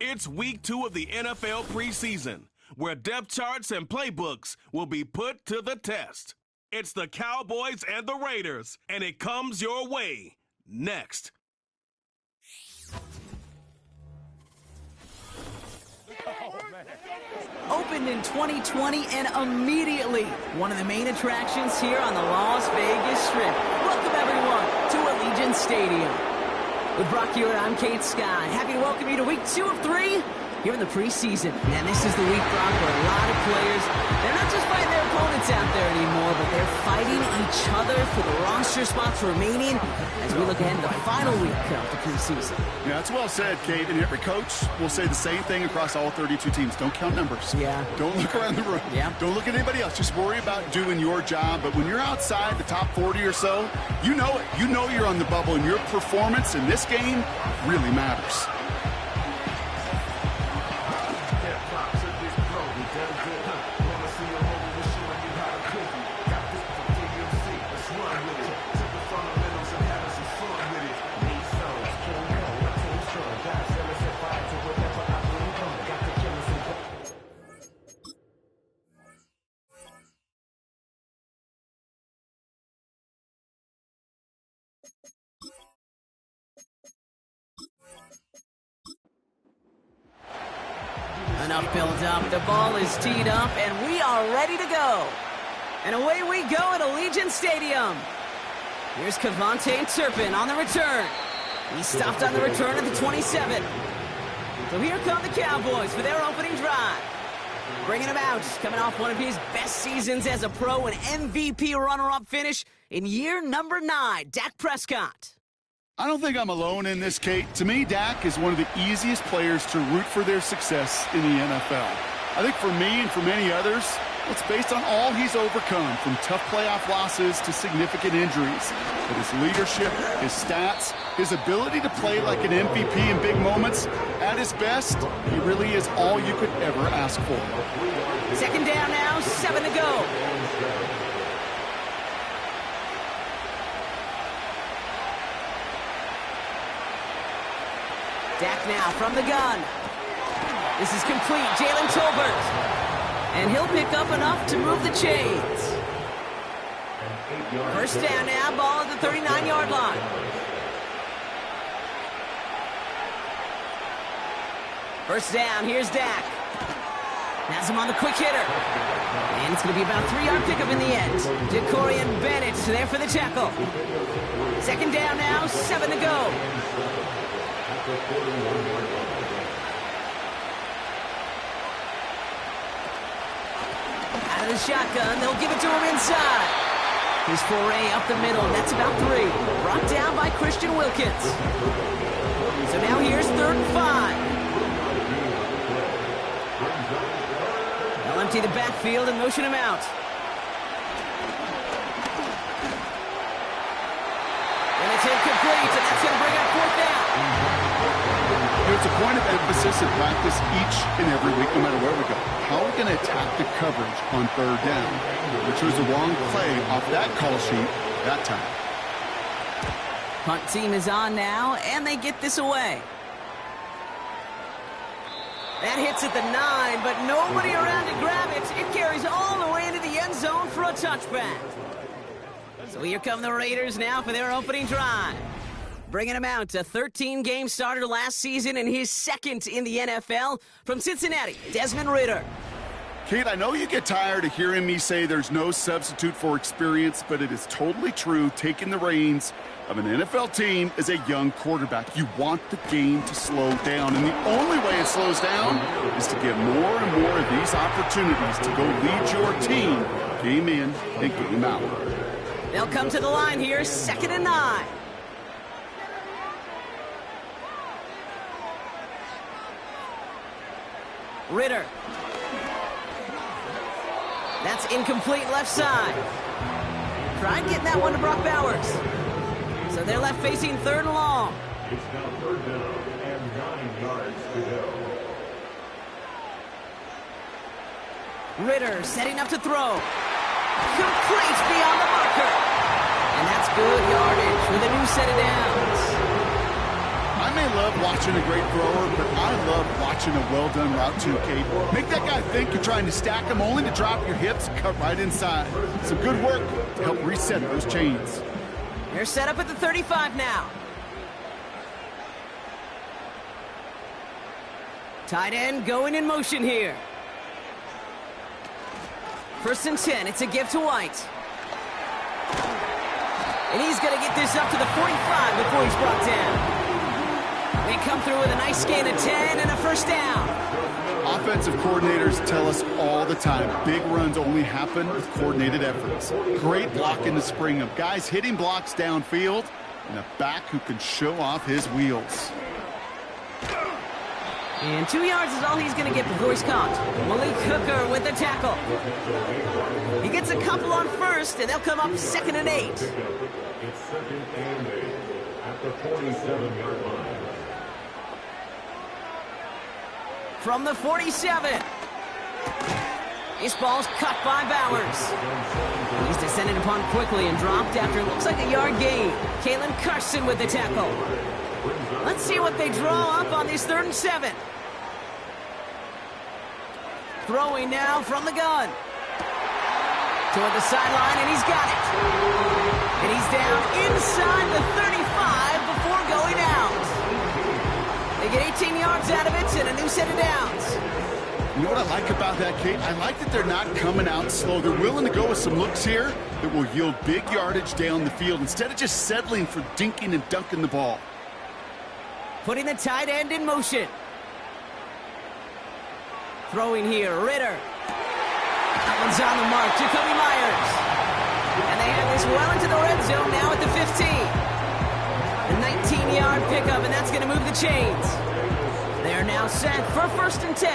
It's week 2 of the NFL preseason, where depth charts and playbooks will be put to the test. It's the Cowboys and the Raiders, and it comes your way next. Opened in 2020 and immediately one of the main attractions here on the Las Vegas Strip. Welcome everyone to Allegiant Stadium. With Brock Hewitt, I'm Kate Sky. Happy to welcome you to week 2 of 3 here in the preseason. And this is the week, Brock, where a lot of players, they're not just fighting their opponents out there anymore, but they're fighting each other for the roster spots remaining as we look ahead to the final week of the preseason. Yeah, that's well said, Kate. And every coach will say the same thing across all 32 teams. Don't count numbers. Yeah. Don't look around the room. Yeah. Don't look at anybody else. Just worry about doing your job. But when you're outside the top 40 or so, you know it. You know you're on the bubble, and your performance in this game really matters. Enough build up, the ball is teed up, and we are ready to go. And away we go at Allegiant Stadium. Here's Kevontae Turpin on the return. He stopped on the return at the 27. So here come the Cowboys for their opening drive. Bringing him out, coming off one of his best seasons as a pro, an MVP runner-up finish in year number 9, Dak Prescott. I don't think I'm alone in this, Kate. To me, Dak is one of the easiest players to root for their success in the NFL. I think for me and for many others, it's based on all he's overcome, from tough playoff losses to significant injuries. But his leadership, his stats, his ability to play like an MVP in big moments, at his best, he really is all you could ever ask for. Second down now, 7 to go. Dak now from the gun. This is complete. Jalen Tolbert. And he'll pick up enough to move the chains. First down now, ball at the 39-yard line. First down, here's Dak. Has him on the quick hitter. And it's going to be about a 3-yard pickup in the end. Jacorian Bennett there for the tackle. Second down now, 7 to go. Out of the shotgun, they'll give it to him inside. His foray up the middle, and that's about 3. Brought down by Christian Wilkins. So now here's 3rd and 5. They'll empty the backfield and motion him out. And it's incomplete, and that's going to bring up 4th down. It's a point of emphasis in practice each and every week, no matter where we go. How are we going to attack the coverage on 3rd down? We chose the wrong play off that call sheet that time. Punt team is on now, and they get this away. That hits at the 9, but nobody around to grab it. It carries all the way into the end zone for a touchback. So here come the Raiders now for their opening drive. Bringing him out, a 13-game starter last season and his 2nd in the NFL. From Cincinnati, Desmond Ridder. Kate, I know you get tired of hearing me say there's no substitute for experience, but it is totally true. Taking the reins of an NFL team as a young quarterback, you want the game to slow down, and the only way it slows down is to get more and more of these opportunities to go lead your team game in and game out. They'll come to the line here, 2nd and 9. Ridder. That's incomplete left side. Tried getting that one to Brock Bowers. So they're left facing 3rd and long. It's now 3rd down and 9 yards to go. Ridder setting up to throw. Complete beyond the marker. And that's good yardage with a new set of downs. I may love love watching a great thrower, but I love watching a well-done route too, Kate. Make that guy think you're trying to stack him only to drop your hips, cut right inside. Some good work to help reset those chains. They're set up at the 35 now. Tight end going in motion here. 1st and 10, it's a give to White. And he's going to get this up to the 45 before he's brought down. They come through with a nice gain of 10 and a 1st down. Offensive coordinators tell us all the time, big runs only happen with coordinated efforts. Great block in the spring of guys hitting blocks downfield and a back who can show off his wheels. And 2 yards is all he's going to get before he's caught. Malik Hooker with the tackle. He gets a couple on 1st, and they'll come up 2nd and 8. It's 2nd and 8 at the 47-yard line. From the 47. This ball's cut by Bowers. He's descended upon quickly and dropped after it looks like a yard gain. Kalen Carson with the tackle. Let's see what they draw up on this 3rd and 7. Throwing now from the gun. Toward the sideline, and he's got it. And he's down inside the 35 before going out. They get 18 yards out of it and a new set of downs. You know what I like about that, Kate? I like that they're not coming out slow. They're willing to go with some looks here that will yield big yardage down the field instead of just settling for dinking and dunking the ball. Putting the tight end in motion. Throwing here, Ritter. That one's on the mark, Jacoby Myers. And they have this well into the red zone now at the 15. A 19-yard pickup, and that's going to move the chains. They're now set for 1st and 10.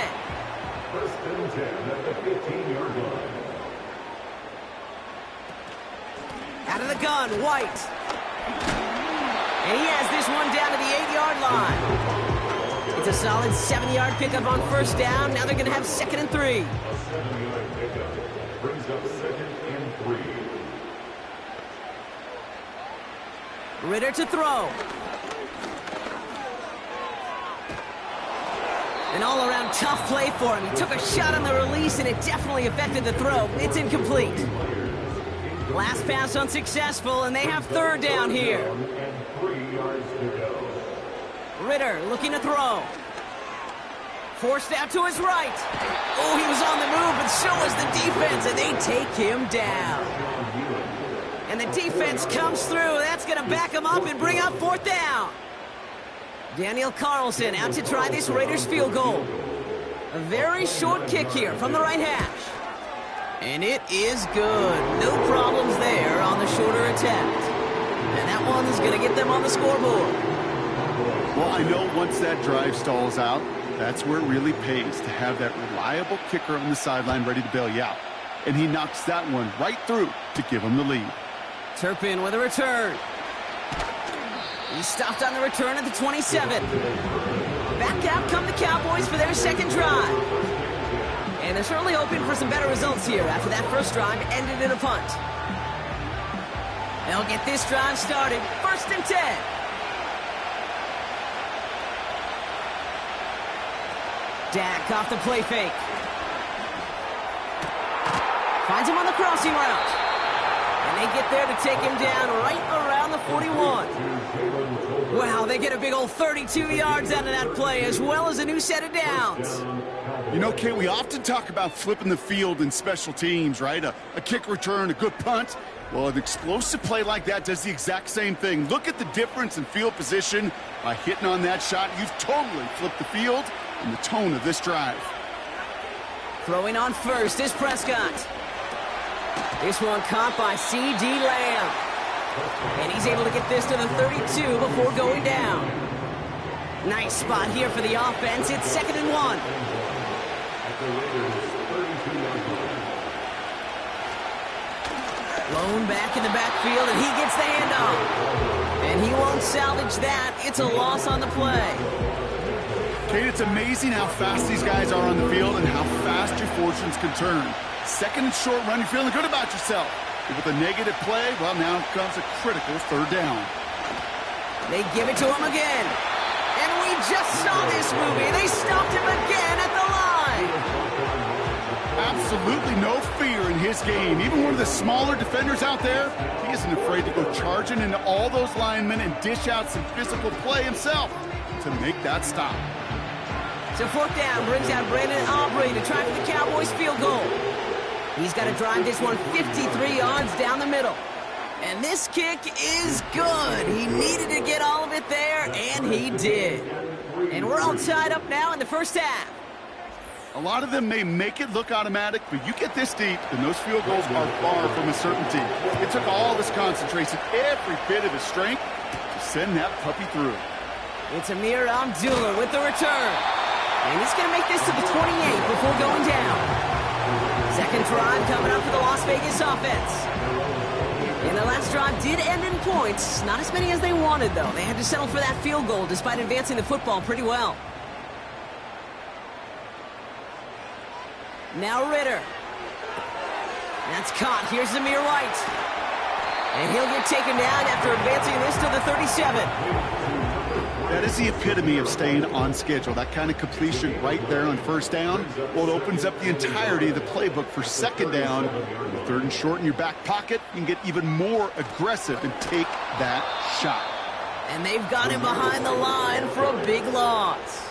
1st and 10 at the 15-yard line. Out of the gun, White. And he has this one down to the 8-yard line. It's a solid 7-yard pickup on 1st down. Now they're going to have 2nd and 3. A 7-yard pickup brings up 2nd and 3. Ritter to throw. An all-around tough play for him. He took a shot on the release, and it definitely affected the throw. It's incomplete. Last pass unsuccessful, and they have 3rd down here. And 3 yards to go. Ritter looking to throw. Forced out to his right. Oh, he was on the move, but so was the defense, and they take him down. And the defense comes through. That's going to back him up and bring up 4th down. Daniel Carlson out to try this Raiders field goal. A very short kick here from the right hash. And it is good. No problems there on the shorter attempt. And that one is going to get them on the scoreboard. Well, I know once that drive stalls out, that's where it really pays to have that reliable kicker on the sideline ready to bail you out. And he knocks that one right through to give him the lead. Turpin with a return. He stopped on the return at the 27. Back out come the Cowboys for their 2nd drive. And they're certainly hoping for some better results here after that 1st drive ended in a punt. They'll get this drive started. 1st and 10. Dak off the play fake. Finds him on the crossing route. And they get there to take him down right around the 41. Wow, they get a big old 32 yards out of that play, as well as a new set of downs. You know, Kate, we often talk about flipping the field in special teams, right? A kick return, a good punt. Well, an explosive play like that does the exact same thing. Look at the difference in field position. By hitting on that shot, you've totally flipped the field and the tone of this drive. Throwing on 1st is Prescott. This one caught by C.D. Lamb. And he's able to get this to the 32 before going down. Nice spot here for the offense. It's 2nd and 1. Lone back in the backfield, and he gets the handoff. And he won't salvage that. It's a loss on the play. Kate, it's amazing how fast these guys are on the field and how fast your fortunes can turn. 2nd and short run, you're feeling good about yourself. But with a negative play, well, now comes a critical 3rd down. They give it to him again. And we We just saw this movie. They stopped him again at the line. Absolutely no fear in his game. Even one of the smaller defenders out there, he isn't afraid to go charging into all those linemen and dish out some physical play himself to make that stop. So fourth down brings out Brandon Aubrey to try for the Cowboys field goal. He's got to drive this one 53 yards down the middle. And this kick is good. He needed to get all of it there, and he did. And we're all tied up now in the first half. A lot of them may make it look automatic, but you get this deep, and those field goals are far from a certainty. It took all his concentration, every bit of his strength, to send that puppy through. It's Amir Abdullah with the return. And he's going to make this to the 28 before going down. Second drive coming up for the Las Vegas offense. And the last drive did end in points. Not as many as they wanted, though. They had to settle for that field goal despite advancing the football pretty well. Now Ritter. That's caught. Here's Zamir White. And he'll get taken down after advancing this to the 37. That is the epitome of staying on schedule. That kind of completion right there on first down. Well, it opens up the entirety of the playbook for second down. With third and short in your back pocket, you can get even more aggressive and take that shot. And they've got him behind the line for a big loss.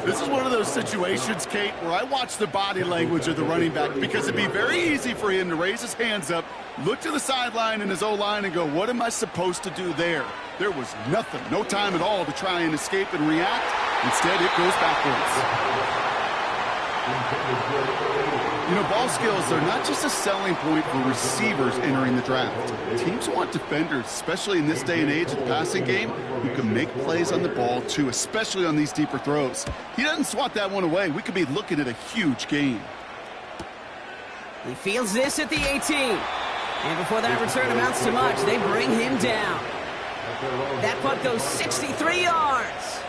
This is one of those situations, Kate, where I watch the body language of the running back because it'd be very easy for him to raise his hands up, look to the sideline in his O-line and go, what am I supposed to do there? There was nothing, no time at all to try and escape and react. Instead, it goes backwards. You know, ball skills are not just a selling point for receivers entering the draft. Teams want defenders, especially in this day and age of the passing game, who can make plays on the ball, too, especially on these deeper throws. He doesn't swat that one away. We could be looking at a huge game. He fields this at the 18. And before that return amounts to much, they bring him down. That punt goes 63 yards.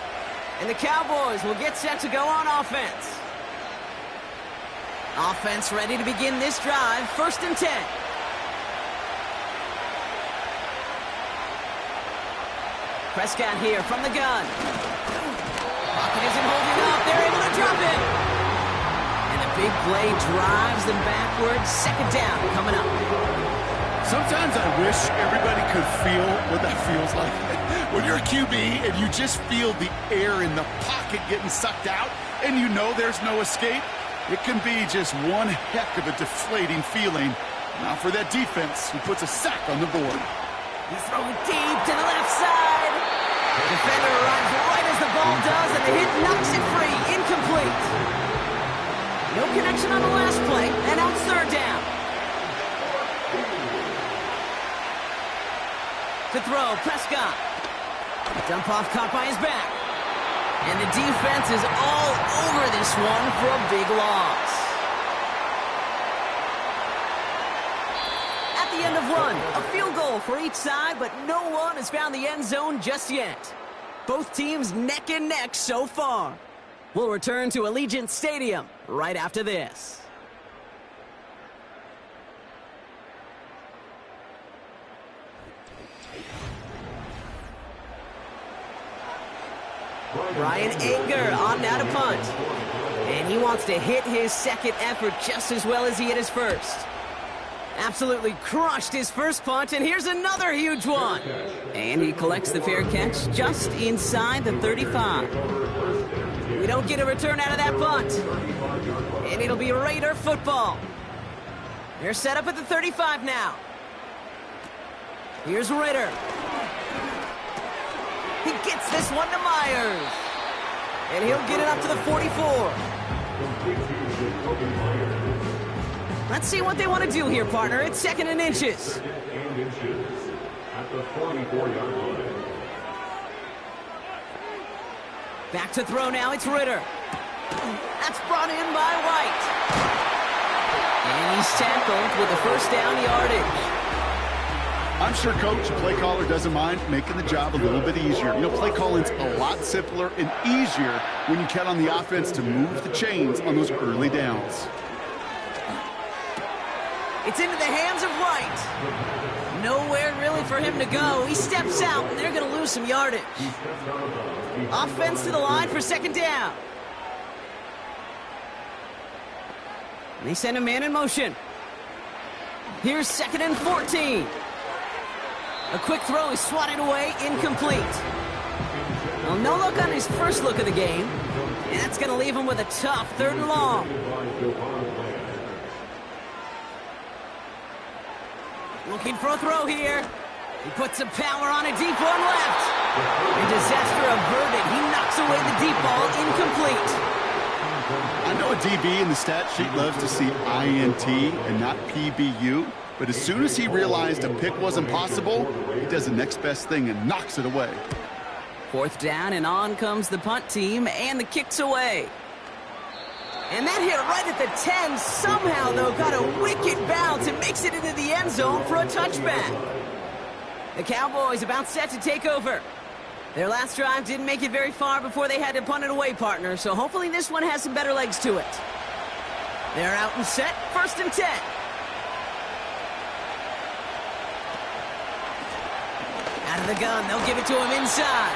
And the Cowboys will get set to go on offense. Offense ready to begin this drive. First and 10. Prescott here from the gun. Pocket isn't holding up. They're able to drop it. And a big play drives them backwards. Second down coming up. Sometimes I wish everybody could feel what that feels like. When you're a QB and you just feel the air in the pocket getting sucked out and you know there's no escape, it can be just one heck of a deflating feeling. Now for that defense who puts a sack on the board. He's throwing deep to the left side. The defender arrives right as the ball does, and the hit knocks it free. Incomplete. No connection on the last play, and now it's third down. To throw, Prescott. Dump off caught by his back. And the defense is all over this one for a big loss. At the end of one, a field goal for each side, but no one has found the end zone just yet. Both teams neck and neck so far. We'll return to Allegiant Stadium right after this. Brian Anger on now to punt. And he wants to hit his second effort just as well as he hit his first. Absolutely crushed his first punt, and here's another huge one. And he collects the fair catch just inside the 35. We don't get a return out of that punt. And it'll be Raider football. They're set up at the 35 now. Here's Ritter. He gets this one to Myers. And he'll get it up to the 44. Let's see what they want to do here, partner. It's second and inches. At the 44-yard line. Back to throw now. It's Ritter. That's brought in by White. And he's tackled with the first down yardage. I'm sure Coach, play caller, doesn't mind making the job a little bit easier. You know, play calling's a lot simpler and easier when you count on the offense to move the chains on those early downs. It's into the hands of White. Nowhere really for him to go. He steps out, and they're going to lose some yardage. Offense to the line for second down. And they send a man in motion. Here's 2nd and 14. A quick throw is swatted away, incomplete. Well, no look on his first look of the game. And that's going to leave him with a tough 3rd and long. Looking for a throw here. He puts some power on a deep one left. And disaster averted. He knocks away the deep ball, incomplete. I know a DB in the stat sheet loves to see INT and not PBU, but as soon as he realized a pick wasn't possible, he does the next best thing and knocks it away. 4th down, and on comes the punt team, and the kick's away. And that hit right at the 10, somehow, though, got a wicked bounce and makes it into the end zone for a touchback. The Cowboys about set to take over. Their last drive didn't make it very far before they had to punt it away, partner, so hopefully this one has some better legs to it. They're out and set, 1st and 10. Out of the gun, they'll give it to him inside.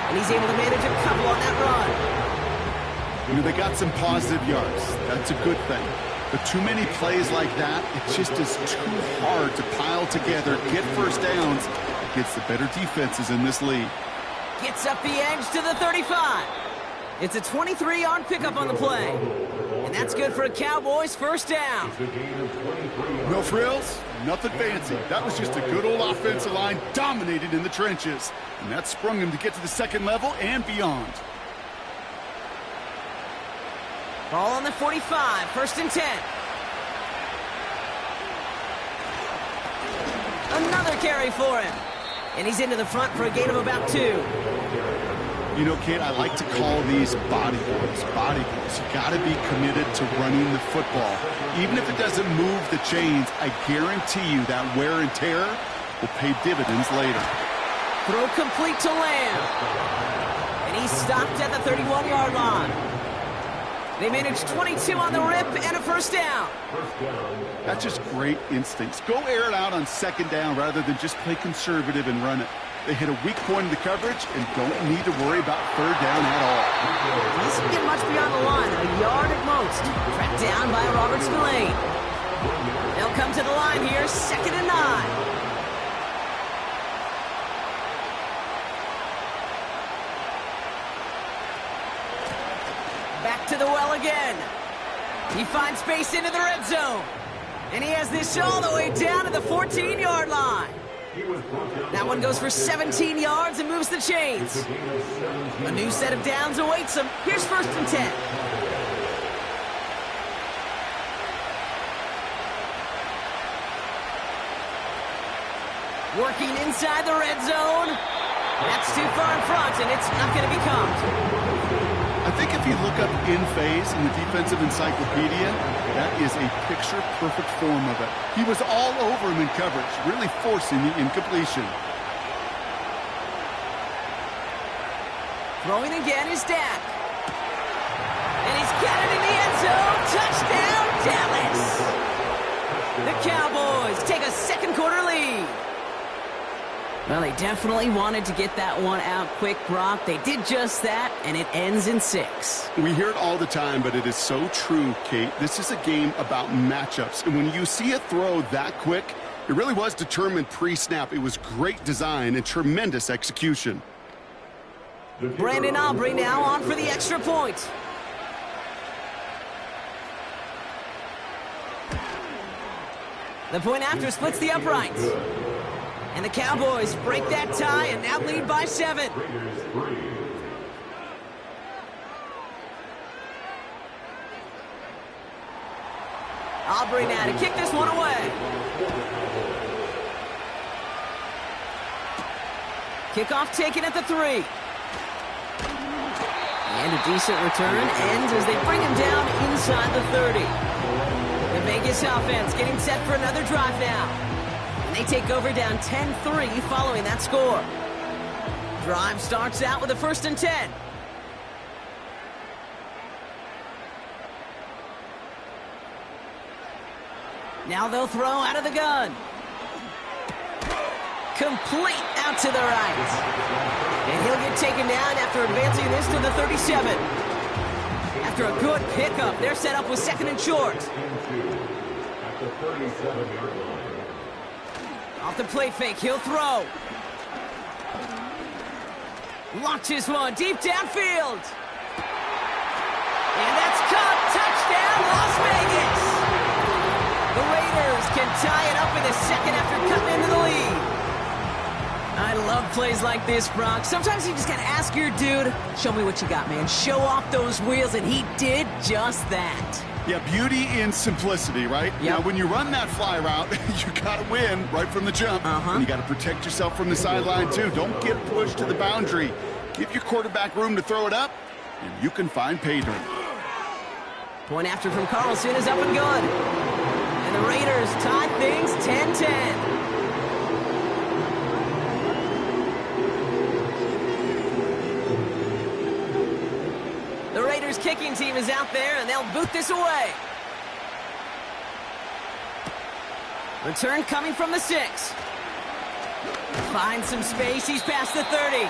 And he's able to manage a couple on that run. You know, they got some positive yards. That's a good thing. But too many plays like that, it just is too hard to pile together, get first downs against the better defenses in this league. Gets up the edge to the 35. It's a 23-yard pickup on the play. And that's good for a Cowboys 1st down. No frills, nothing fancy. That was just a good old offensive line dominated in the trenches. And that sprung him to get to the 2nd level and beyond. Ball on the 45, 1st and 10. Another carry for him. And he's into the front for a gain of about 2. You know, Kate, I like to call these body blows. Body blows. You got to be committed to running the football. Even if it doesn't move the chains, I guarantee you that wear and tear will pay dividends later. Throw complete to Lamb. And he's stopped at the 31-yard line. They managed 22 on the rip and a 1st down. That's just great instincts. Go air it out on 2nd down rather than just play conservative and run it. They hit a weak point in the coverage and don't need to worry about 3rd down at all. He doesn't get much beyond the line, a yard at most. Tracked down by Robert Spillane. They'll come to the line here, 2nd and 9. Back to the well again. He finds space into the red zone. And he has this all the way down to the 14-yard line. That one goes for 17 yards and moves the chains. A new set of downs awaits him. Here's 1st and 10. Working inside the red zone. That's too far in front, and it's not going to be caught. I think if you look up in phase in the defensive encyclopedia, that is a picture-perfect form of it. He was all over him in coverage, really forcing the incompletion. Throwing again is Dak. And he's got it in the end zone. Touchdown, Dallas! The Cowboys take a 2nd quarter lead. Well, they definitely wanted to get that one out quick, Brock. They did just that, and it ends in 6. We hear it all the time, but it is so true, Kate. This is a game about matchups. And when you see a throw that quick, it really was determined pre-snap. It was great design and tremendous execution. Brandon Aubrey now on for the extra point. The point after splits the uprights. And the Cowboys break that tie and now lead by 7. Aubrey now to kick this one away. Kickoff taken at the 3. And a decent return ends as they bring him down inside the 30. The Vegas offense getting set for another drive now. And they take over down 10-3 following that score. Drive starts out with a 1st and 10. Now they'll throw out of the gun. complete out to the right. And he'll get taken down after advancing this to the 37. After a good pickup, they're set up with second and short. At the 37-yard line. Off the play fake, he'll throw. Launches one deep downfield. And that's caught. Touchdown, Las Vegas. The Raiders can tie it up in the second after cutting into the lead. I love plays like this, Brock. Sometimes you just gotta ask your dude, show me what you got, man. Show off those wheels, and he did just that. Yeah, beauty in simplicity, right? Yep. Now, when you run that fly route, you gotta win right from the jump. And you gotta protect yourself from the sideline, too. Don't get pushed to the boundary. Give your quarterback room to throw it up, and you can find pay dirt. Point after from Carlson is up and good. And the Raiders tie things 10-10. The Raiders kicking team is out there, and they'll boot this away. Return coming from the 6. Finds some space. He's past the 30.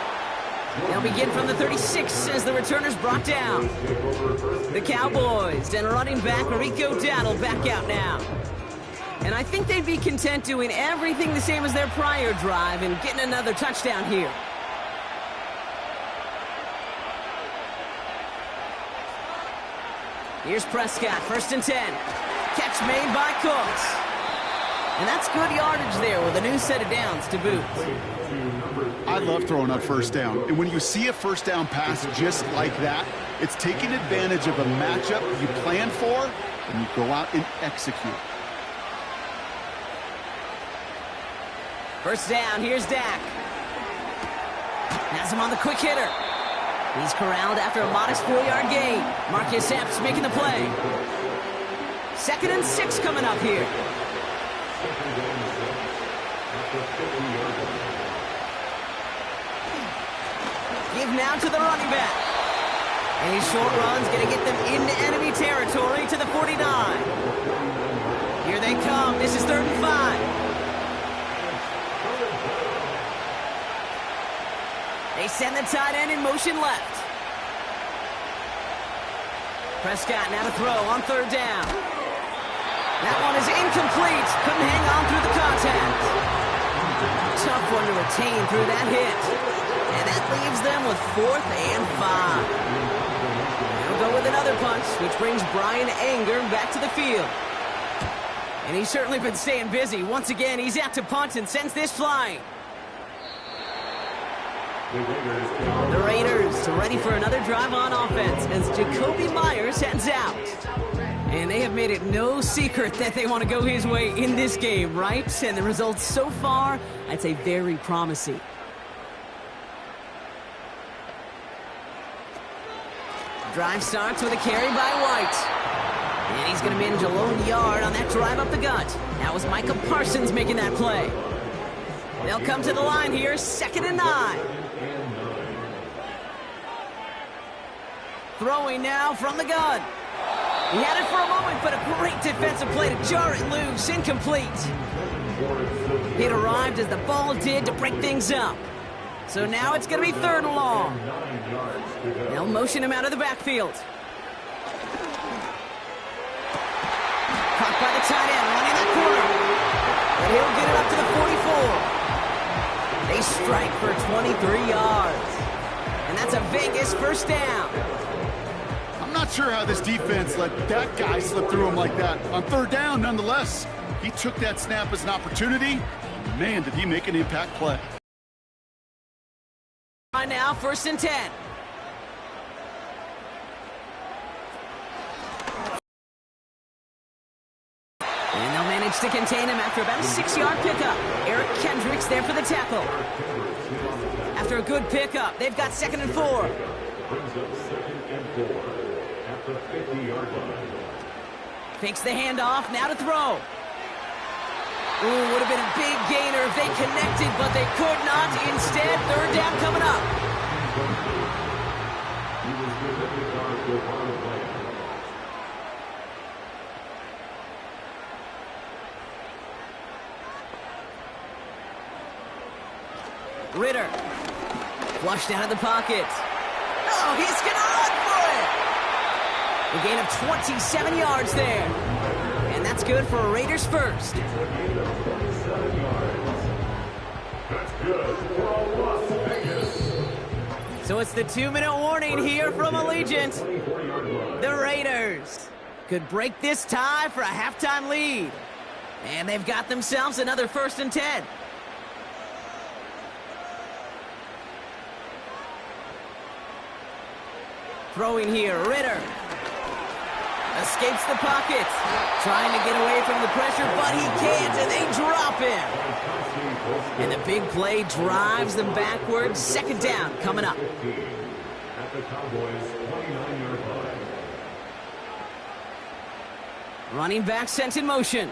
They'll begin from the 36 as the returner's brought down. The Cowboys and running back PREWk2 DAL LV back out now. And I think they'd be content doing everything the same as their prior drive and getting another touchdown here. Here's Prescott, 1st and 10. Catch made by Cooks. And that's good yardage there with a new set of downs to boot. I love throwing on first down. And when you see a first down pass just like that, it's taking advantage of a matchup you plan for, and you go out and execute. First down, here's Dak. Has him on the quick hitter. He's corralled after a modest 4-yard gain. Marcus Epps making the play. 2nd and 6 coming up here. Give now to the running back. And his short run's going to get them into enemy territory to the 49. Here they come. This is 3rd and 5. They send the tight end in motion left. Prescott now to throw on 3rd down. That one is incomplete. Couldn't hang on through the contact. Tough one to retain through that hit. And that leaves them with 4th and 5. They'll go with another punch, which brings Brian Anger back to the field. And he's certainly been staying busy. Once again, he's out to punt and sends this flying. The Raiders are ready for another drive on offense as Jacoby Myers heads out. And they have made it no secret that they want to go his way in this game, right? And the results so far, I'd say very promising. Drive starts with a carry by White. And he's going to manage a lone yard on that drive up the gut. That was Micah Parsons making that play. They'll come to the line here, 2nd and 9. Throwing now from the gun. He had it for a moment, but a great defensive play to jar it loose, incomplete. It arrived as the ball did to break things up. So now it's going to be 3rd and long. They'll motion him out of the backfield. Caught by the tight end, running that corner. But he'll get it up to the 44. They strike for 23 yards. And that's a Vegas 1st down. I'm not sure how this defense let that guy slip through him like that. On 3rd down, nonetheless, he took that snap as an opportunity. Man, did he make an impact play. Right now, 1st and 10. And they'll manage to contain him after about a 6-yard pickup. Eric Kendricks there for the tackle. After a good pickup, they've got 2nd and 4. Brings up 2nd and 4 at the 50-yard line. Fakes the handoff, now to throw. Ooh, would have been a big gainer if they connected, but they could not. Instead, 3rd down coming up. He was given the yard to run the play. Ritter. Flushed out of the pocket. Oh, he's going to run for it! A gain of 27 yards there. And that's good for a Raiders first. That's good for Las Vegas. So it's the 2-minute warning here from Allegiant. The Raiders could break this tie for a halftime lead. And they've got themselves another 1st and 10. Throwing here, Ritter. Escapes the pocket. Trying to get away from the pressure, but he can't, and they drop him. And the big play drives them backwards. 2nd down coming up. At the Cowboys' 29-yard line. Running back sent in motion.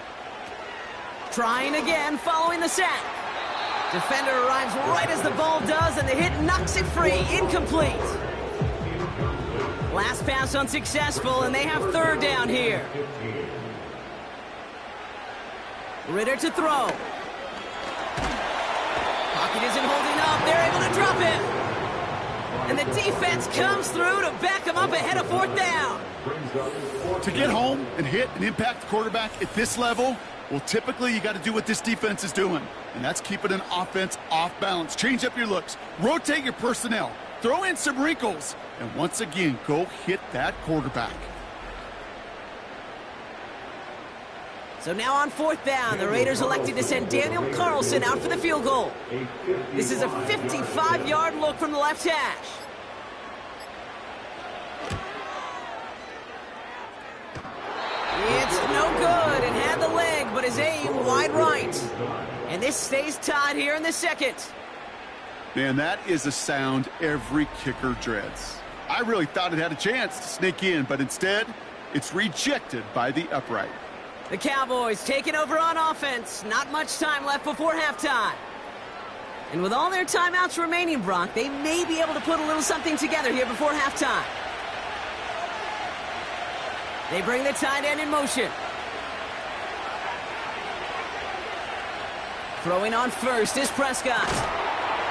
Trying again, following the sack. Defender arrives right as the ball does, and the hit knocks it free. Incomplete. Last pass unsuccessful, and they have 3rd down here. Ritter to throw. Pocket isn't holding up. They're able to drop him. And the defense comes through to back him up ahead of 4th down. To get home and hit and impact the quarterback at this level, well, typically you got to do what this defense is doing, and that's keeping an offense off balance. Change up your looks, rotate your personnel, throw in some wrinkles, and once again, go hit that quarterback. So now on 4th down, the Raiders elected to send Daniel Carlson out for the field goal. This is a 55-yard look from the left hash. It's no good, and had the leg, but his aim wide right. And this stays tied here in the 2nd. Man, that is a sound every kicker dreads. I really thought it had a chance to sneak in, but instead, it's rejected by the upright. The Cowboys taking over on offense. Not much time left before halftime. And with all their timeouts remaining, Brock, they may be able to put a little something together here before halftime. They bring the tight end in motion. Throwing on first is Prescott.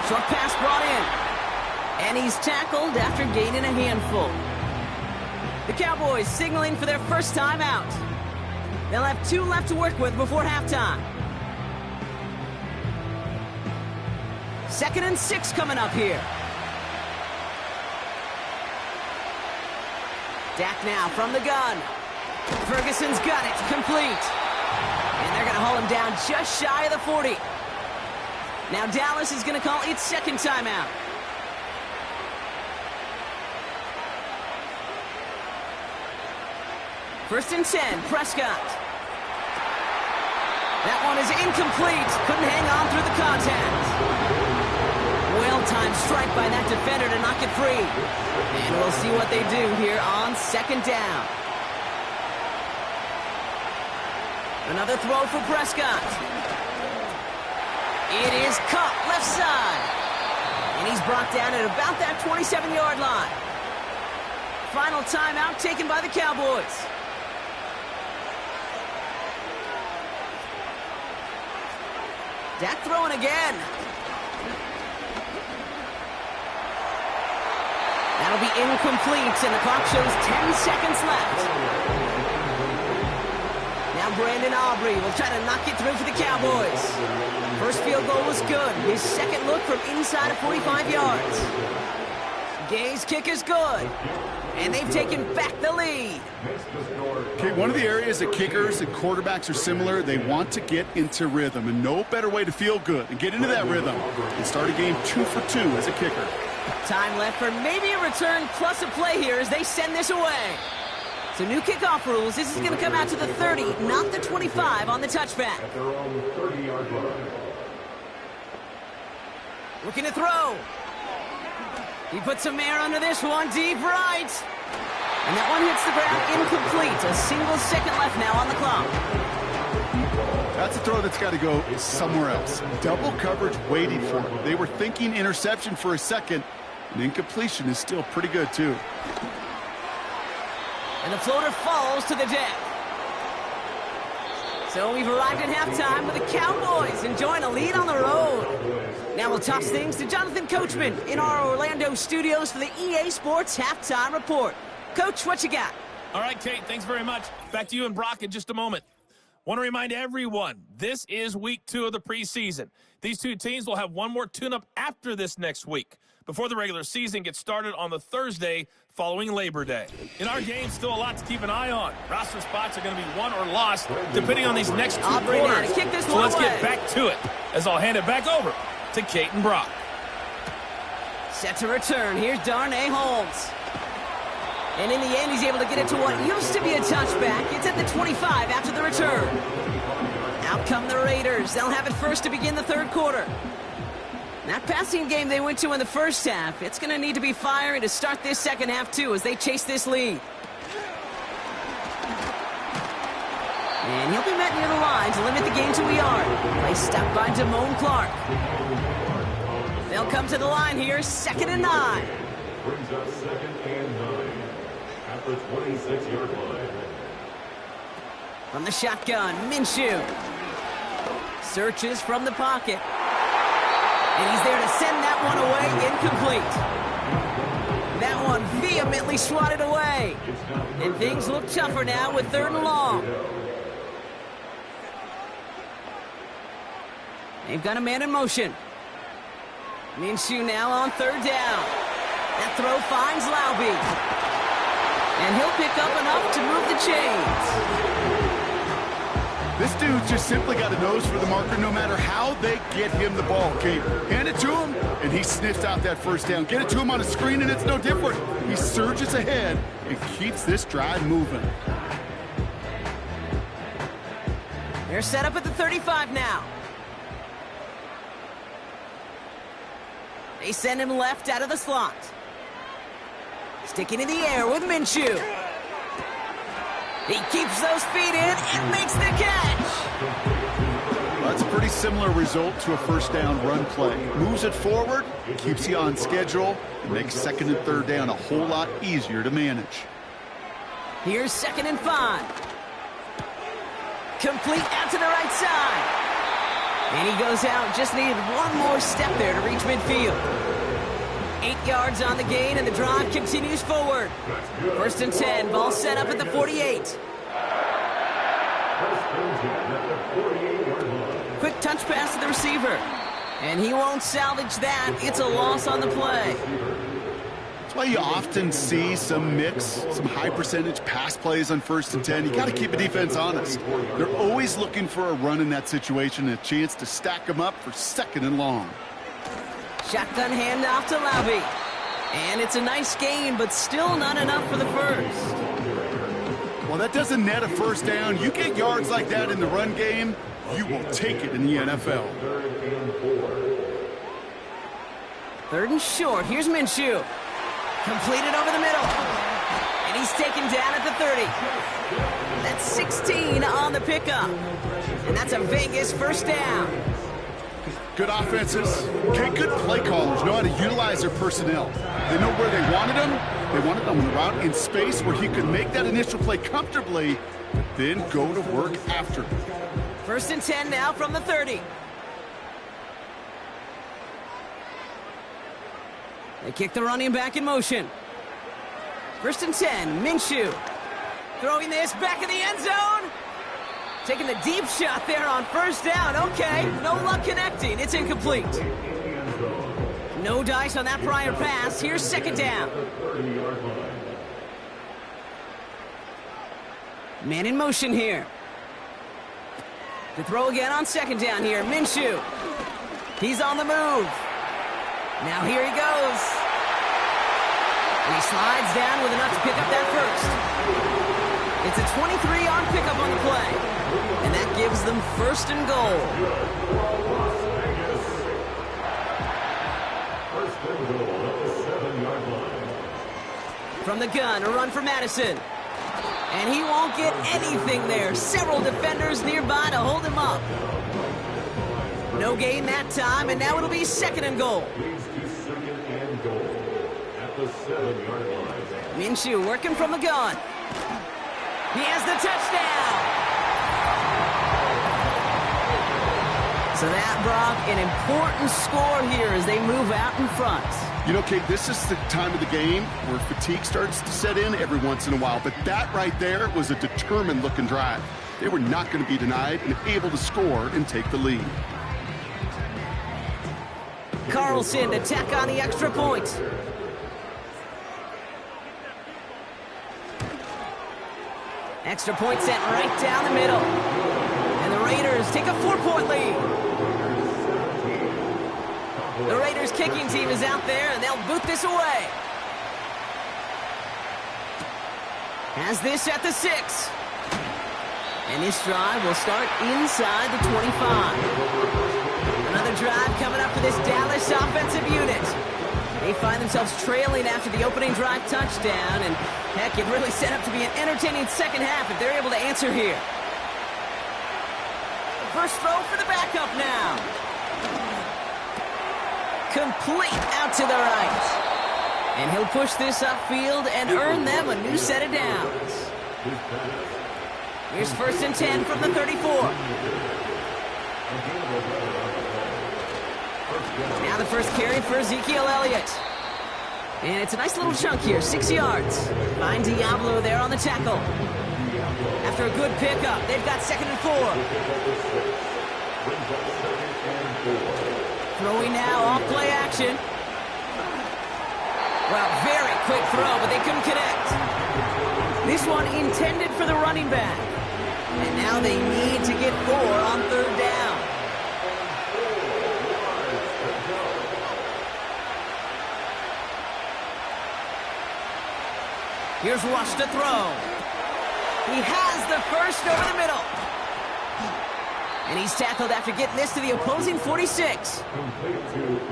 Short pass brought in. And he's tackled after gaining a handful. The Cowboys signaling for their first timeout. They'll have 2 left to work with before halftime. 2nd and 6 coming up here. Dak now from the gun. Ferguson's got it, complete. And they're going to haul him down just shy of the 40. Now Dallas is going to call its 2nd timeout. First and 10, Prescott. That one is incomplete. Couldn't hang on through the contact. Well-timed strike by that defender to knock it free. And we'll see what they do here on 2nd down. Another throw for Prescott. It is caught left side. And he's brought down at about that 27-yard line. Final timeout taken by the Cowboys. Dak throwing again. That'll be incomplete, and the clock shows 10 seconds left. Now Brandon Aubrey will try to knock it through for the Cowboys. First field goal was good. His 2nd look from inside of 45 yards. Gay's kick is good. And they've taken back the lead. Okay, one of the areas that kickers and quarterbacks are similar, they want to get into rhythm, and no better way to feel good and get into that rhythm and start a game 2 for 2 as a kicker. Time left for maybe a return plus a play here as they send this away. So new kickoff rules. This is going to come out to the 30, not the 25 on the touchback. At their own 30-yard line. Looking to throw. He puts some air under this one, deep right. And that one hits the ground incomplete. A single second left now on the clock. That's a throw that's got to go somewhere else. Double coverage waiting for it. They were thinking interception for a second, and incompletion is still pretty good, too. And the floater falls to the deck. So we've arrived at halftime with the Cowboys enjoying a lead on the road. Now we'll toss things to Jonathan Coachman in our Orlando studios for the EA Sports Halftime Report. Coach, what you got? All right, Kate, thanks very much. Back to you and Brock in just a moment. Want to remind everyone, this is week 2 of the preseason. These two teams will have one more tune-up after this next week, before the regular season gets started on the Thursday following Labor Day. In our game, still a lot to keep an eye on. Roster spots are going to be won or lost depending on these next 2 quarters. So let's get back to it, as I'll hand it back over to Kate and Brock. Set to return. Here's Darnay Holmes. And in the end, he's able to get it to what used to be a touchback. It's at the 25 after the return. Out come the Raiders. They'll have it first to begin the third quarter. That passing game they went to in the first half, it's going to need to be fiery to start this second half, too, as they chase this lead. And he'll be met near the line to limit the gain to a yard. Play stopped by Damone Clark. They'll come to the line here, 2nd and 9. Brings up 2nd and 9 at the 26-yard line. From the shotgun, Minshew. Searches from the pocket. And he's there to send that one away, incomplete. That one vehemently swatted away. And things look tougher now with 3rd and long. They've got a man in motion. Minshew now on 3rd down. That throw finds Laube. And he'll pick up enough to move the chains. This dude's just simply got a nose for the marker no matter how they get him the ball, Kate. Hand it to him, and he sniffs out that first down. Get it to him on a screen, and it's no different. He surges ahead and keeps this drive moving. They're set up at the 35 now. They send him left out of the slot. Sticking in the air with Minshew. He keeps those feet in and makes the catch. That's a pretty similar result to a first down run play. Moves it forward, keeps you on schedule, and makes 2nd and 3rd down a whole lot easier to manage. Here's 2nd and 5. Complete out to the right side. And he goes out, just needed one more step there to reach midfield. 8 yards on the gain, and the drive continues forward. 1st and 10, ball set up at the 48. Quick touch pass to the receiver. And he won't salvage that. It's a loss on the play. That's why you often see some mix, some high percentage pass plays on 1st and 10. You got to keep a defense honest. They're always looking for a run in that situation, and a chance to stack them up for 2nd and long. Shotgun handoff to Laube. And it's a nice gain, but still not enough for the first. Well, that doesn't net a first down. You get yards like that in the run game, you will take it in the NFL. 3rd and short. Here's Minshew. Completed over the middle. And he's taken down at the 30. That's 16 on the pickup. And that's a Vegas first down. Good offenses, okay, good play callers know how to utilize their personnel. They know where they wanted them. They wanted them on the route in space where he could make that initial play comfortably, but then go to work after. 1st and 10 now from the 30. They kick the running back in motion. 1st and 10, Minshew. Throwing this back in the end zone. Taking the deep shot there on 1st down. Okay, no luck connecting. It's incomplete. No dice on that prior pass. Here's 2nd down. Man in motion here. To throw again on 2nd down here. Minshew. He's on the move. Now here he goes. And he slides down with enough to pick up that first. It's a 23-yard pickup on the play. And that gives them 1st and goal. First and goal at the 7-yard line. From the gun, a run for Madison. And he won't get anything there. Several defenders nearby to hold him up. No gain that time, and now it'll be 2nd and goal. Leads to 2nd and goal at the 7-yard line. Minshew working from the gun. He has the touchdown. So that, Brock, an important score here as they move out in front. You know, Kate, this is the time of the game where fatigue starts to set in every once in a while. But that right there was a determined-looking drive. They were not going to be denied and able to score and take the lead. Carlson to tack on the extra point. Extra point sent right down the middle. And the Raiders take a 4-point lead. The Raiders kicking team is out there, and they'll boot this away. Has this at the 6. And this drive will start inside the 25. Another drive coming up for this Dallas offensive unit. They find themselves trailing after the opening drive touchdown, and heck, it really set up to be an entertaining second half if they're able to answer here. First throw for the backup now. Complete out to the right. And he'll push this upfield and earn them a new set of downs. Here's 1st and 10 from the 34. Now the first carry for Ezekiel Elliott. And it's a nice little chunk here, 6 yards. Find Diablo there on the tackle. After a good pickup, they've got 2nd and 4. Throwing now, off play action. Well, very quick throw, but they couldn't connect. This one intended for the running back. And now they need to get 4 on 3rd down. Here's Rush to throw. He has the first over the middle. And he's tackled after getting this to the opposing 46.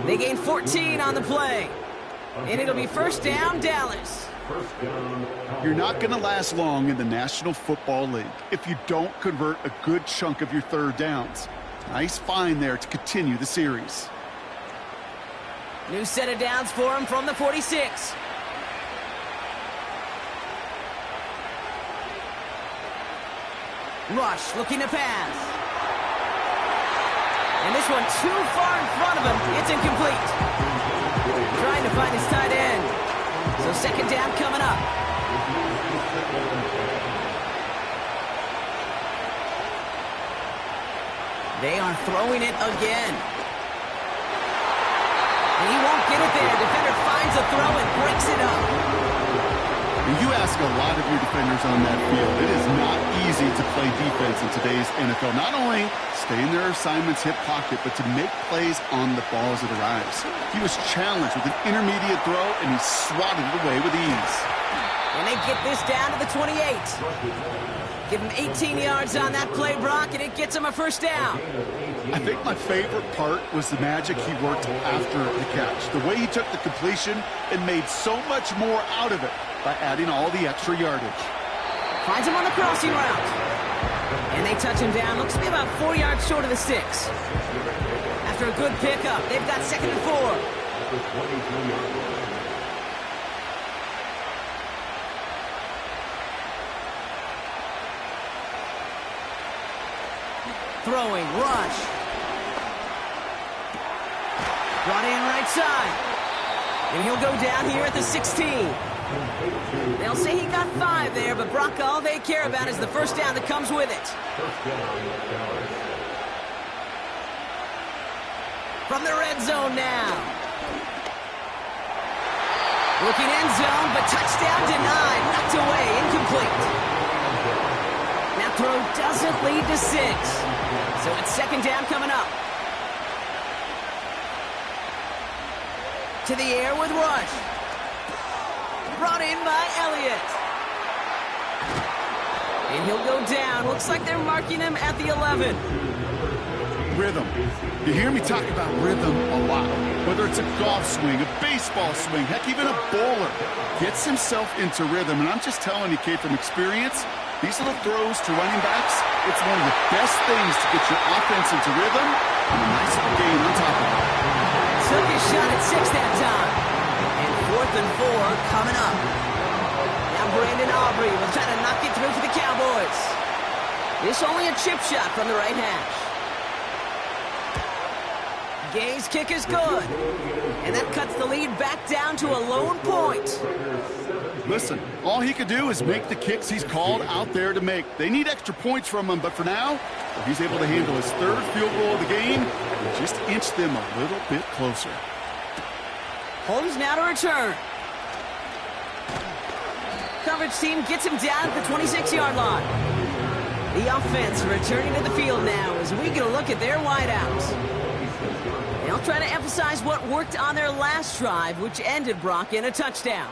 They gain 14 on the play. And it'll be 1st down, Dallas. You're not going to last long in the National Football League if you don't convert a good chunk of your 3rd downs. Nice find there to continue the series. New set of downs for him from the 46. Rush looking to pass. And this one too far in front of him. It's incomplete. Trying to find his tight end. So 2nd down coming up. They are throwing it again. And he won't get it there. Defender finds a throw and breaks it up. You ask a lot of your defenders on that field. It is not easy to play defense in today's NFL. Not only stay in their assignment's hip pocket, but to make plays on the ball as it arrives. He was challenged with an intermediate throw, and he swatted it away with ease. And they get this down to the 28. Give him 18 yards on that play, Brock, and it gets him a 1st down. I think my favorite part was the magic he worked after the catch. The way he took the completion and made so much more out of it by adding all the extra yardage. Finds him on the crossing route. And they touch him down. Looks to be about 4 yards short of the 6. After a good pickup, they've got 2nd and 4. Throwing, Rush. Brought in right side. And he'll go down here at the 16. They'll say he got 5 there, but Brock, all they care about is the 1st down that comes with it. From the red zone now. Looking end zone, but touchdown denied. Knocked away, incomplete. That throw doesn't lead to 6. So it's 2nd down coming up. To the air with Rush. Brought in by Elliott. And he'll go down. Looks like they're marking him at the 11. Rhythm. You hear me talk about rhythm a lot. Whether it's a golf swing, a baseball swing, heck, even a bowler gets himself into rhythm. And I'm just telling you, Kate, from experience, these little throws to running backs, it's one of the best things to get your offense into rhythm and a nice little gain on top of it. Took his shot at 6 that time. And 4th and 4 coming up. Now Brandon Aubrey will try to knock it through for the Cowboys. This only a chip shot from the right hash. Gay's kick is good. And that cuts the lead back down to a lone point. Listen, all he could do is make the kicks he's called out there to make. They need extra points from him, but for now, he's able to handle his third field goal of the game and just inch them a little bit closer. Holmes now to return. Coverage team gets him down at the 26-yard line. The offense returning to the field now as we get a look at their wideouts. They'll try to emphasize what worked on their last drive, which ended, Brock, in a touchdown.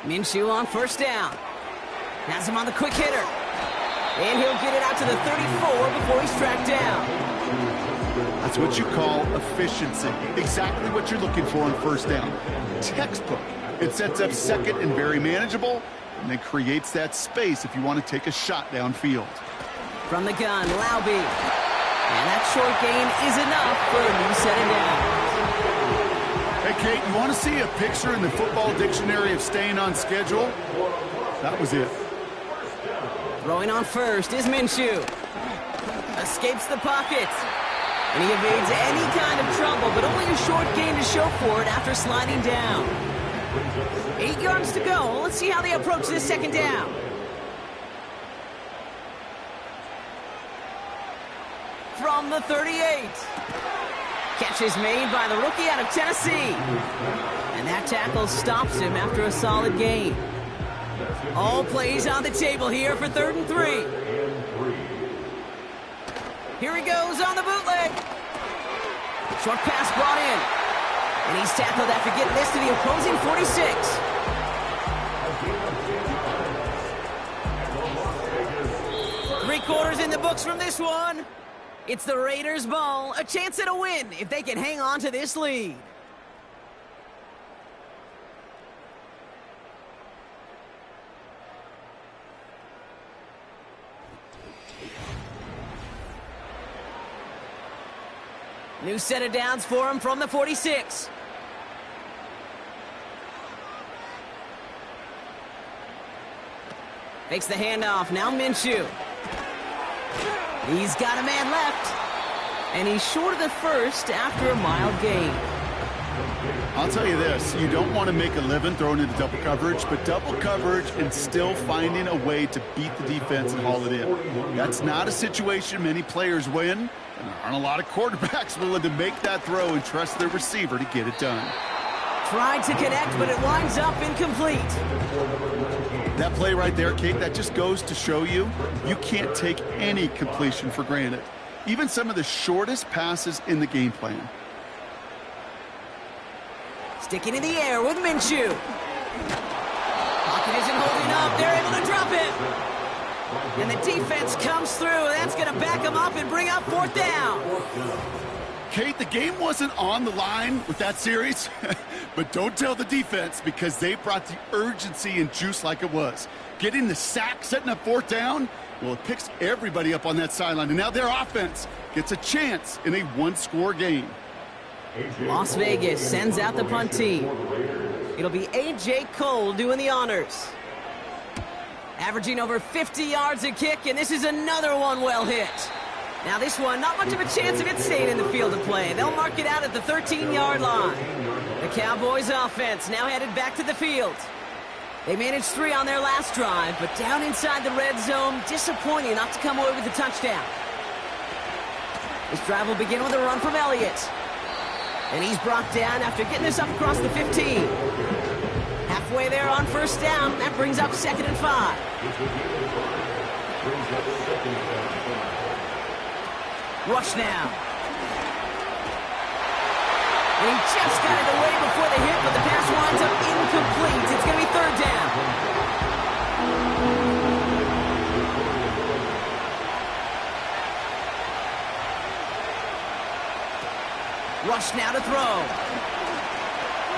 Minshew on first down. Has him on the quick hitter. And he'll get it out to the 34 before he's tracked down. That's what you call efficiency. Exactly what you're looking for on first down. Textbook. It sets up second and very manageable, and then creates that space if you want to take a shot downfield. From the gun, Laube. And that short gain is enough for a new set of downs. Hey, Kate, you want to see a picture in the football dictionary of staying on schedule? That was it. Throwing on first is Minshew. Escapes the pocket. And he evades any kind of trouble, but only a short gain to show for it after sliding down. 8 yards to go. Let's see how they approach this second down. From the 38. Catch is made by the rookie out of Tennessee. And that tackle stops him after a solid gain. All plays on the table here for 3rd and 3. Here he goes on the bootleg. Short pass brought in. And he's tackled after getting this to the opposing 46. Three-quarters in the books from this one. It's the Raiders' ball, a chance at a win if they can hang on to this lead. New set of downs for him from the 46. Makes the handoff, now Minshew. He's got a man left. And he's short of the first after a mild gain. I'll tell you this, you don't want to make a living throwing into double coverage, but double coverage and still finding a way to beat the defense and haul it in. That's not a situation many players win, and there aren't a lot of quarterbacks willing to make that throw and trust their receiver to get it done. Tried to connect, but it winds up incomplete. That play right there, Kate, that just goes to show you, you can't take any completion for granted. Even some of the shortest passes in the game plan. Sticking in the air with Minshew. Pocket isn't holding up. They're able to drop it. And the defense comes through. That's going to back them up and bring up 4th down. Kate, the game wasn't on the line with that series, but don't tell the defense because they brought the urgency and juice like it was. Getting the sack, setting up 4th down, well, it picks everybody up on that sideline. And now their offense gets a chance in a one-score game. Las Vegas sends out the punt team. It'll be A.J. Cole doing the honors. Averaging over 50 yards a kick, and this is another one well hit. Now this one, not much of a chance of it staying in the field of play. They'll mark it out at the 13-yard line. The Cowboys offense now headed back to the field. They managed 3 on their last drive, but down inside the red zone, disappointing not to come away with a touchdown. This drive will begin with a run from Elliott. And he's brought down after getting this up across the 15. Halfway there on first down, that brings up 2nd and 5. Rush now. And he just got it away before the hit, but the pass winds up incomplete. It's going to be 3rd down. Rush now to throw.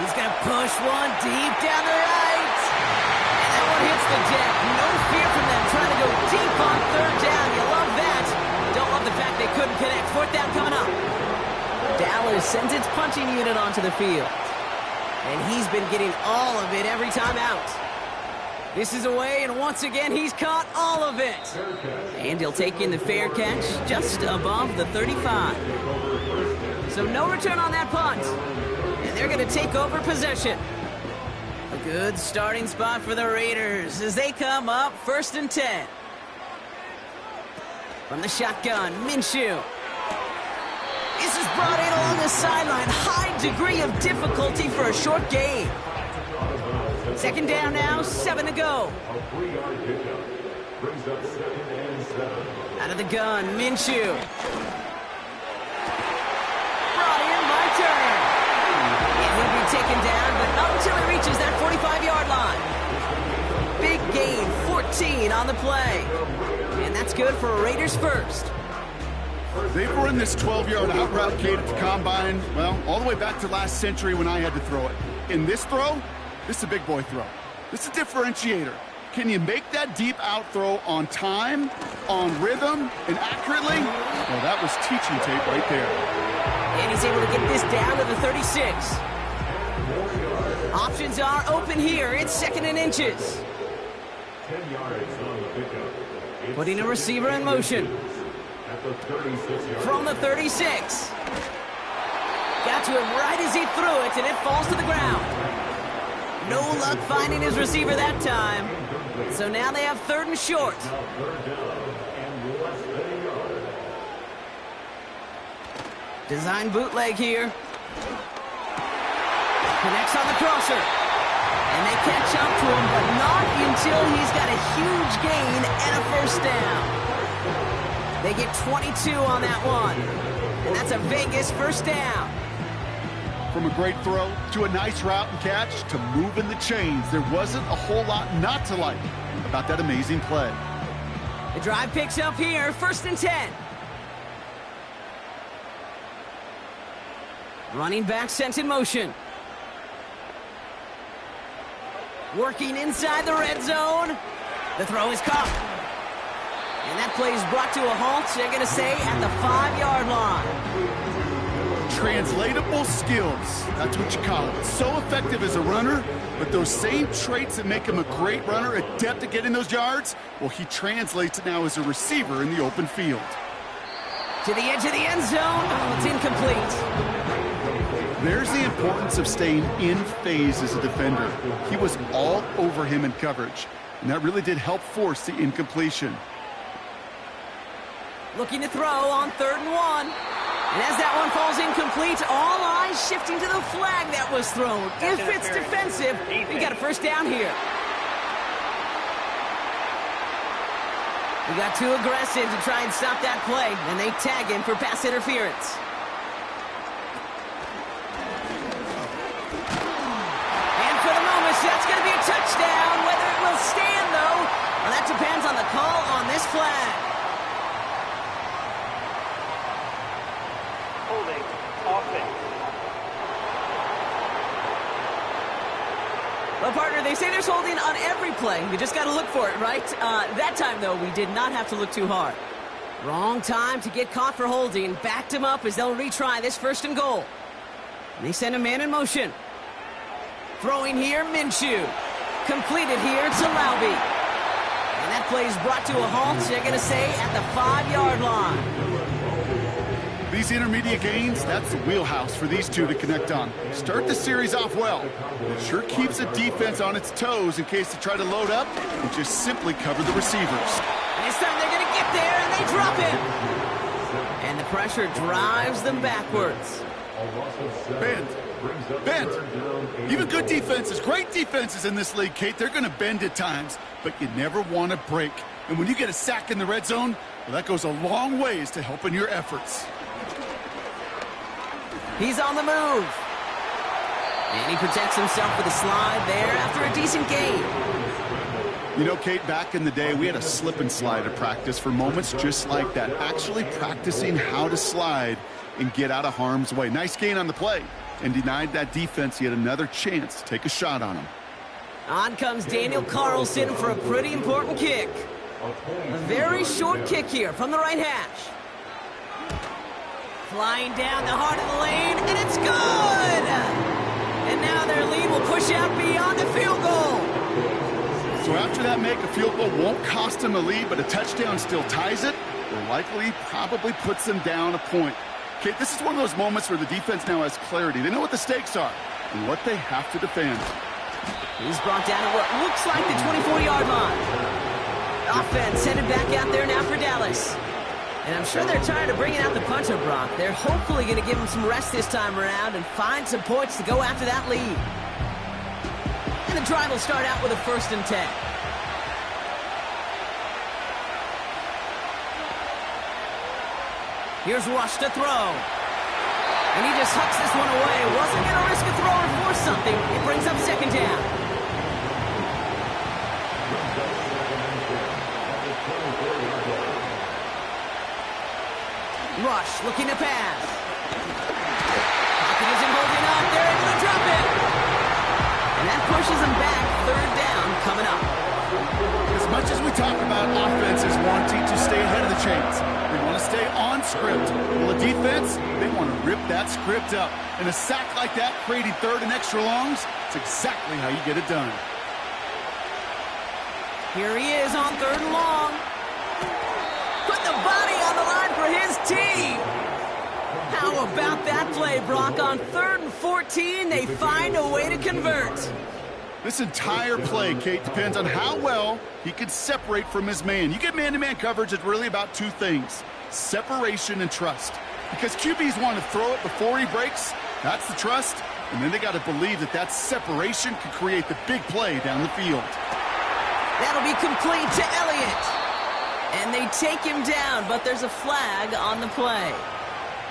He's going to push one deep down the right. And that one hits the deck. No fear from them trying to go deep on 3rd down. You love that. Don't love the fact they couldn't connect. 4th down coming up. Dallas sends its punching unit onto the field. And he's been getting all of it every time out. This is away, and once again, he's caught all of it. And he'll take in the fair catch just above the 35. So no return on that punt. And they're going to take over possession. A good starting spot for the Raiders as they come up 1st and 10. From the shotgun, Minshew. This is brought in along the sideline. High degree of difficulty for a short gain. 2nd down now, 7 to go. Out of the gun, Minshew. Brought in by Turner. And he'll be taken down, but not until he reaches that 45-yard line. Big gain, 14 on the play. And that's good for Raiders first. They've run this 12-yard out route, Kate, at the combine, well, all the way back to last century when I had to throw it. In this throw, this is a big boy throw. This is a differentiator. Can you make that deep out throw on time, on rhythm, and accurately? Well, that was teaching tape right there. And he's able to get this down to the 36. Options are open here. It's 2nd and inches. 10 yards on the pickup. Putting a receiver in motion. At the 36-yard From the 36. Got to him right as he threw it, and it falls to the ground. No luck finding his receiver that time. So now they have 3rd and short. Now 3rd down and less than a yard. Design bootleg here. Connects on the crosser. And they catch up to him, but not until he's got a huge gain and a 1st down. They get 22 on that one. And that's a Vegas 1st down. From a great throw to a nice route and catch to moving the chains, there wasn't a whole lot not to like about that amazing play. The drive picks up here, 1st and 10. Running back sent in motion. Working inside the red zone. The throw is caught. And that play is brought to a halt, they're going to say, at the 5-yard line. Translatable skills, that's what you call it. So effective as a runner, but those same traits that make him a great runner, adept at getting those yards, well, he translates it now as a receiver in the open field. To the edge of the end zone. Oh, it's incomplete. There's the importance of staying in phase as a defender. He was all over him in coverage, and that really did help force the incompletion. Looking to throw on 3rd and 1. And as that one falls incomplete, all eyes shifting to the flag that was thrown. If it's defensive, we got a 1st down here. We got too aggressive to try and stop that play, and they tag him for pass interference. And for the moment, that's going to be a touchdown. Whether it will stand, though, well, that depends on the call on this flag. Well, partner, they say there's holding on every play. We just got to look for it, right? That time, though, we did not have to look too hard. Wrong time to get caught for holding. Backed him up as they'll retry this 1st and goal. And they send a man in motion. Throwing here, Minshew. Completed here to Laube. And that play is brought to a halt, they're going to say, at the 5-yard line. These intermediate gains, that's the wheelhouse for these two to connect on. Start the series off well. It sure keeps the defense on its toes in case they try to load up and just simply cover the receivers. This time they're going to get there, and they drop it. And the pressure drives them backwards. Bend. Even good defenses, great defenses in this league, Kate, they're going to bend at times, but you never want to break. And when you get a sack in the red zone, well, that goes a long ways to helping your efforts. He's on the move. And he protects himself with a slide there after a decent gain. You know, Kate, back in the day, we had a slip and slide at practice for moments just like that. Actually practicing how to slide and get out of harm's way. Nice gain on the play. And denied that defense yet another chance to take a shot on him. On comes Daniel Carlson for a pretty important kick. A very short kick here from the right hash. Flying down the heart of the lane, and it's good! And now their lead will push out beyond the field goal. So after that make, a field goal won't cost them a lead, but a touchdown still ties it, or likely probably puts them down a point. Okay, this is one of those moments where the defense now has clarity. They know what the stakes are and what they have to defend. He's brought down at what looks like the 24-yard line. Offense headed back out there now for Dallas. And I'm sure they're tired of bringing out the punter, Brock. They're hopefully going to give him some rest this time around and find some points to go after that lead. And the drive will start out with a 1st and 10. Here's Rush to throw. And he just hucks this one away. Wasn't going to risk a throw or force something. It brings up 2nd down. Rush looking to pass. Pocket isn't holding up. They're able to drop it. And that pushes them back. 3rd down coming up. As much as we talk about offenses wanting to stay ahead of the chains, they want to stay on script. Well, the defense, they want to rip that script up. And a sack like that, creating 3rd and extra longs, it's exactly how you get it done. Here he is on 3rd and long. Put the body on the line for his team. How about that play, Brock? On 3rd and 14, they find a way to convert. This entire play, Kate, depends on how well he can separate from his man. You get man-to-man coverage, it's really about 2 things, separation and trust. Because QBs want to throw it before he breaks, that's the trust, and then they got to believe that that separation can create the big play down the field. That'll be complete to Elliott. And they take him down, but there's a flag on the play.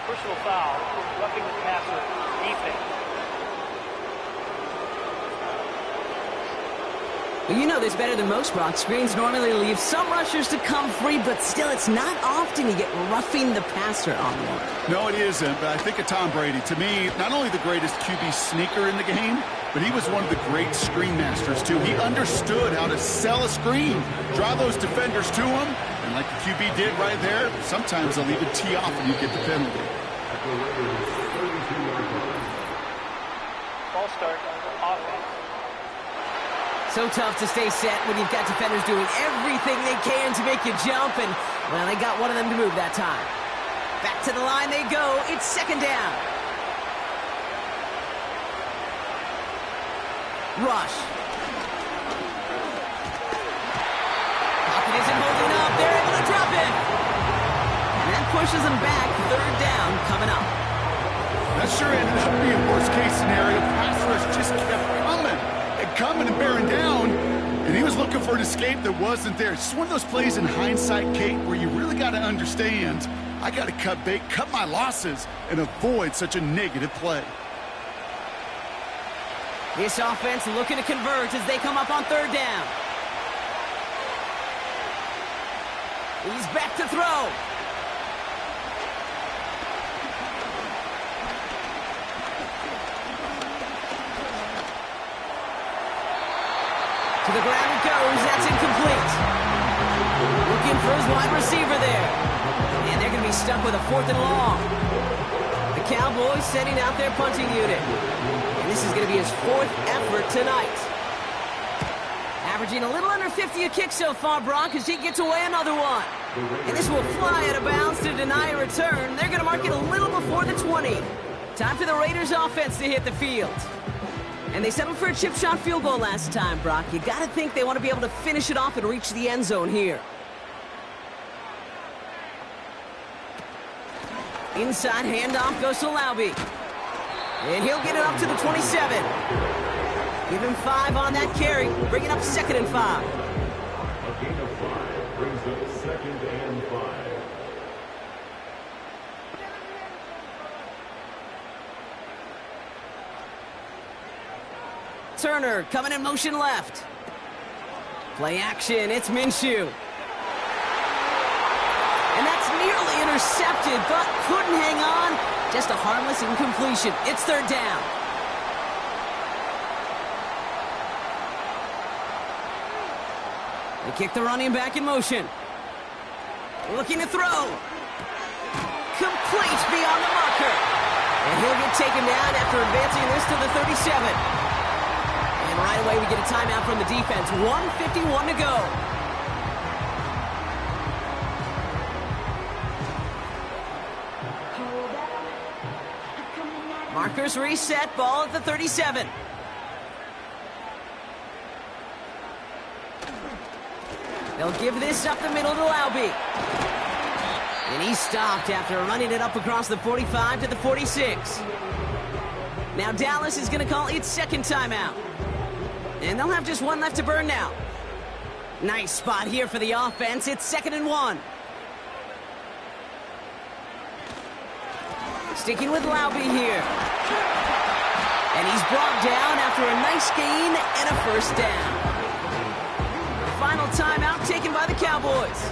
Personal foul, roughing the passer, defense. Well, you know this better than most, Brock. Screens normally leave some rushers to come free, but still, it's not often you get roughing the passer on one. No, it isn't, but I think of Tom Brady. To me, not only the greatest QB sneaker in the game, but he was one of the great screen masters, too. He understood how to sell a screen, draw those defenders to him, and like the QB did right there, sometimes they'll even tee off and you get the penalty. Ball start, offense. So tough to stay set when you've got defenders doing everything they can to make you jump, and, well, they got one of them to move that time. Back to the line they go. It's 2nd down. Rush. Pocket isn't holding up. They're able to drop it. And that pushes them back. 3rd down coming up. That sure ended up being worst-case scenario. Pass rush just kept coming and bearing down, and he was looking for an escape that wasn't there. It's just one of those plays in hindsight, Kate, where you really got to understand, I got to cut bait, cut my losses, and avoid such a negative play. This offense looking to convert as they come up on 3rd down. He's back to throw. To the ground it goes. That's incomplete. Looking for his wide receiver there. And they're going to be stuck with a 4th and long. The Cowboys sending out their punting unit. And this is going to be his 4th effort tonight. Averaging a little under 50 a kick so far, Brock, as he gets away another one. And this will fly out of bounds to deny a return. They're going to mark it a little before the 20. Time for the Raiders offense to hit the field. And they settled for a chip shot field goal last time, Brock. You got to think they want to be able to finish it off and reach the end zone here. Inside handoff goes to Laube. And he'll get it up to the 27. Give him 5 on that carry. Bring it up 2nd and 5. A gain of 5 brings up 2nd and 5. Turner coming in motion left. Play action, it's Minshew. And that's nearly intercepted, but couldn't hang on. Just a harmless incompletion. It's 3rd down. They kick the running back in motion. Looking to throw. Complete beyond the marker. And he'll get taken down after advancing this to the 37. And right away we get a timeout from the defense. 1:51 to go. Markers reset, ball at the 37. They'll give this up the middle to Laube. And he stopped after running it up across the 45 to the 46. Now Dallas is going to call its second timeout. And they'll have just one left to burn now. Nice spot here for the offense. It's 2nd and 1. Sticking with Laube here. And he's brought down after a nice gain and a first down. Final timeout taken by the Cowboys.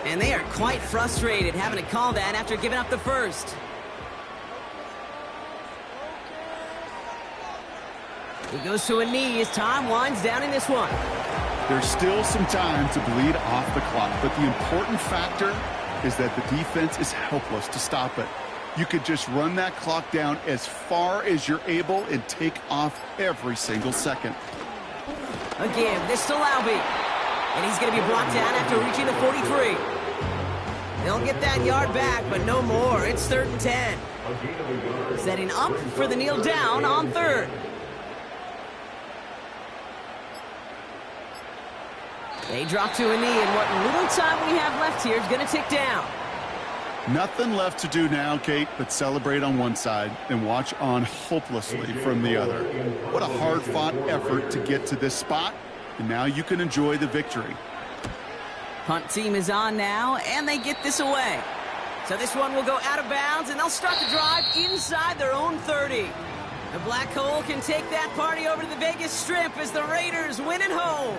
And they are quite frustrated having to call that after giving up the first. He goes to a knee as time winds down in this one. There's still some time to bleed off the clock, but the important factor is that the defense is helpless to stop it. You could just run that clock down as far as you're able and take off every single second. Again, this to Laube. And he's going to be brought down after reaching the 43. They'll get that yard back, but no more. It's 3rd and 10. Setting up for the kneel down on 3rd. They drop to a knee, and what little time we have left here is going to tick down. Nothing left to do now, Kate, but celebrate on one side and watch on hopelessly from the other. What a hard-fought effort to get to this spot, and now you can enjoy the victory. Punt team is on now, and they get this away. So this one will go out of bounds, and they'll start the drive inside their own 30. The Black Hole can take that party over to the Vegas Strip as the Raiders win at home.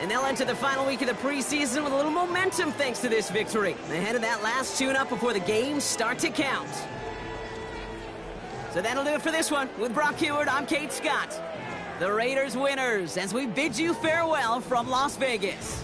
And they'll enter the final week of the preseason with a little momentum thanks to this victory. Ahead of that last tune-up before the games start to count. So that'll do it for this one. With Brock Huard, I'm Kate Scott. The Raiders winners as we bid you farewell from Las Vegas.